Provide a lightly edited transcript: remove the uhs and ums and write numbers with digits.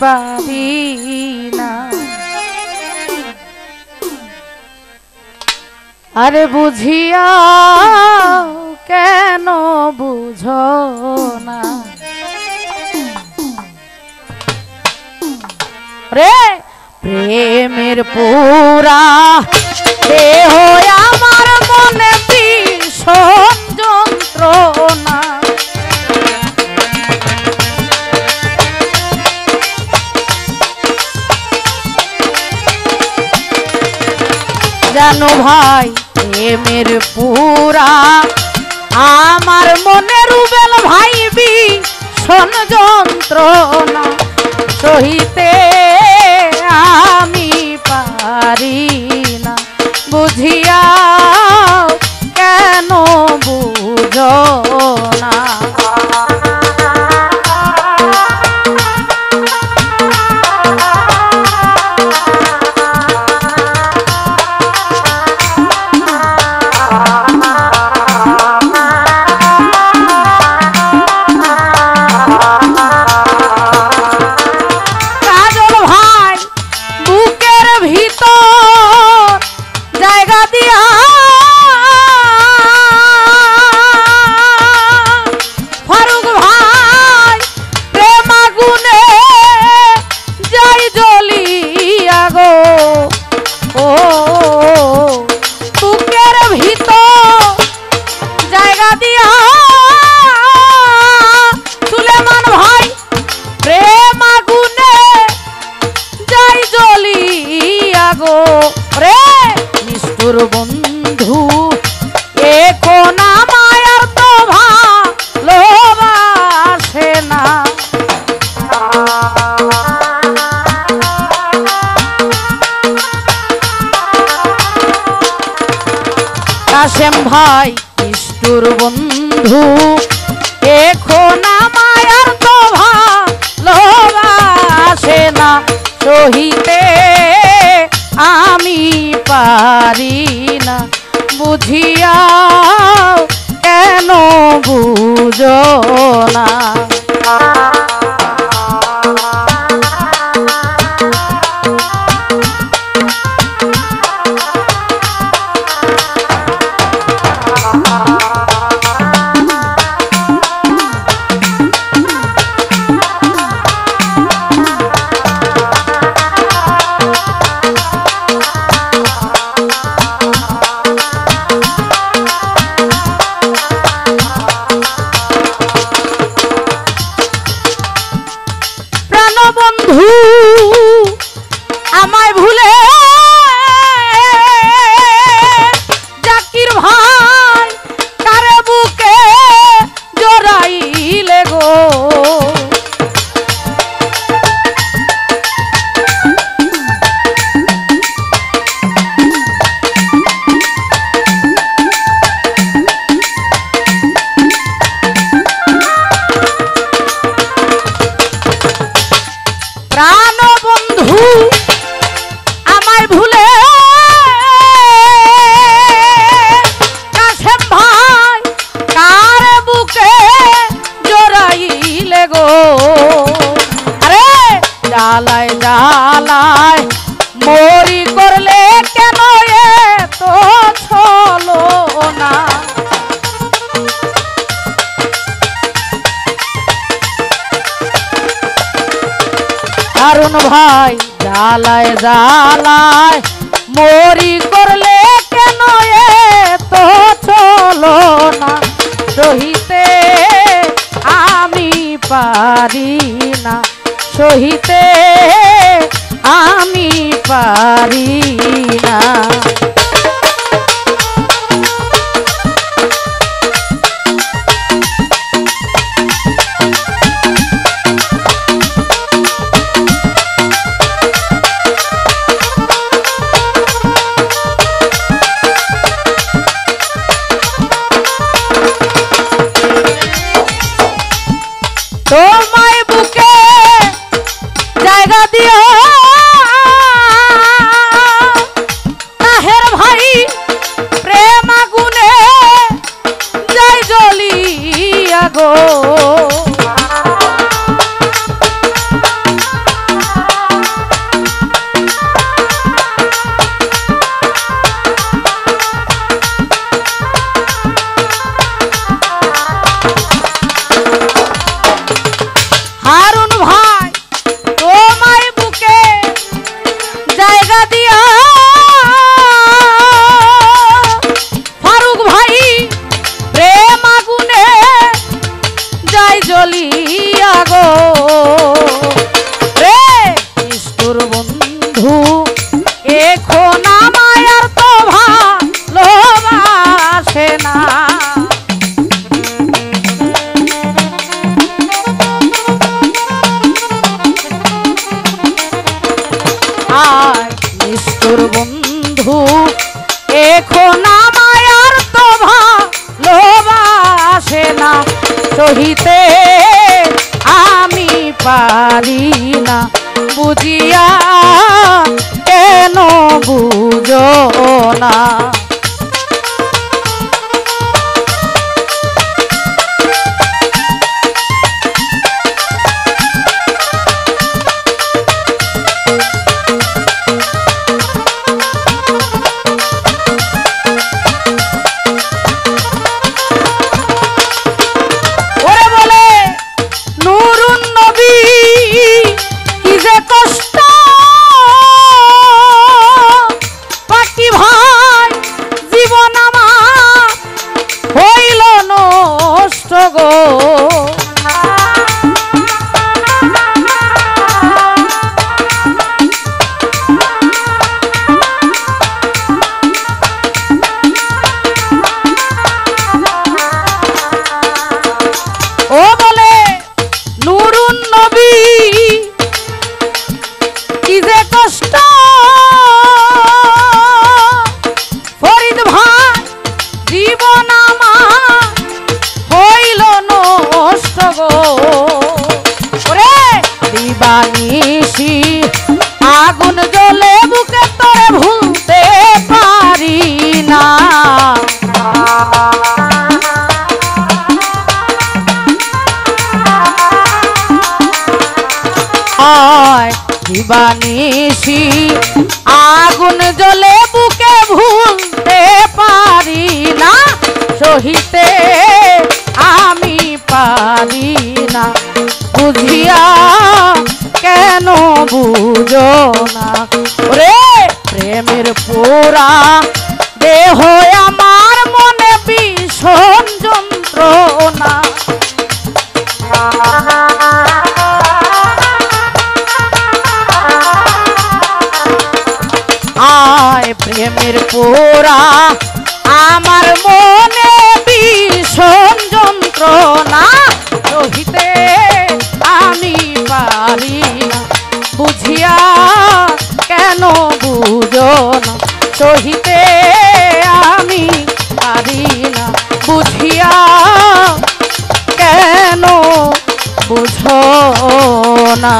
পারি না। আরে বুঝিয়া কেন বুঝো না রে, প্রেমের পুরা দেহ আমার মনে ভীষণ যন্ত্রণা। জানো ভাই প্রেমের পুরা আমার মনে রুবেল ভাই ভীষণ যন্ত্রণা, সহিতে আমি পারি না। বুঝিয়া কেন বুঝো না। বন্ধু এখন মায়ার তো ভালোবাসে না। কাশেম ভাই নিষ্ঠুর বন্ধু এখন মায়ার তো ভালোবাসে না, সহিতে আমি পারি না। বুঝিয়া কেন বুঝো না। বন্ধু আমায় ভুলে জাকির ভাই কারে বুকে জড়াইলে গো। প্রাণ বন্ধু আমায় ভুলে কাশেম ভাই কার বুকে জড়াইলে গো। আরে জ্বালায় জ্বালায় মরি করলে কেন এত ছলনা। হারুন ভাই জ্বালায় জ্বালায় মরি করলে কেন এত ছলনা, সহিতে আমি পারি না, সহিতে আমি পারি না। তোমায় বুকে জায়গা দিও তাহের ভাই, প্রেম আগুনে যাই জ্বলিয়া গো। গো রে নিষ্ঠুর বন্ধু এখন আমায় আর তো ভালোবাসে না আয় নিষ্ঠুর বন্ধু এখন আমায় আর তো ভালোবাসে না সহিতে আমি পারি না বুঝিয়া কেন বুঝো না দিবানিশি আগুন জ্বলে বুকে তোরে ভুলতে পারি না আয় দিবানিশি আগুন জ্বলে বুকে ভুলতে পারি না সহিতে আমি পারি না বুঝিয়া কেন বুঝো না রে প্রেমের পোড়া দেহ আমার মনে ভীষণ যন্ত্রণা আয় প্রেমের পোড়া আমার মনে ভীষণ যন্ত্রণা সহিতে আমি পারি না বুঝিয়া কেন বুঝো না সহিতে আমি পারি না বুঝিয়া কেন বুঝো না।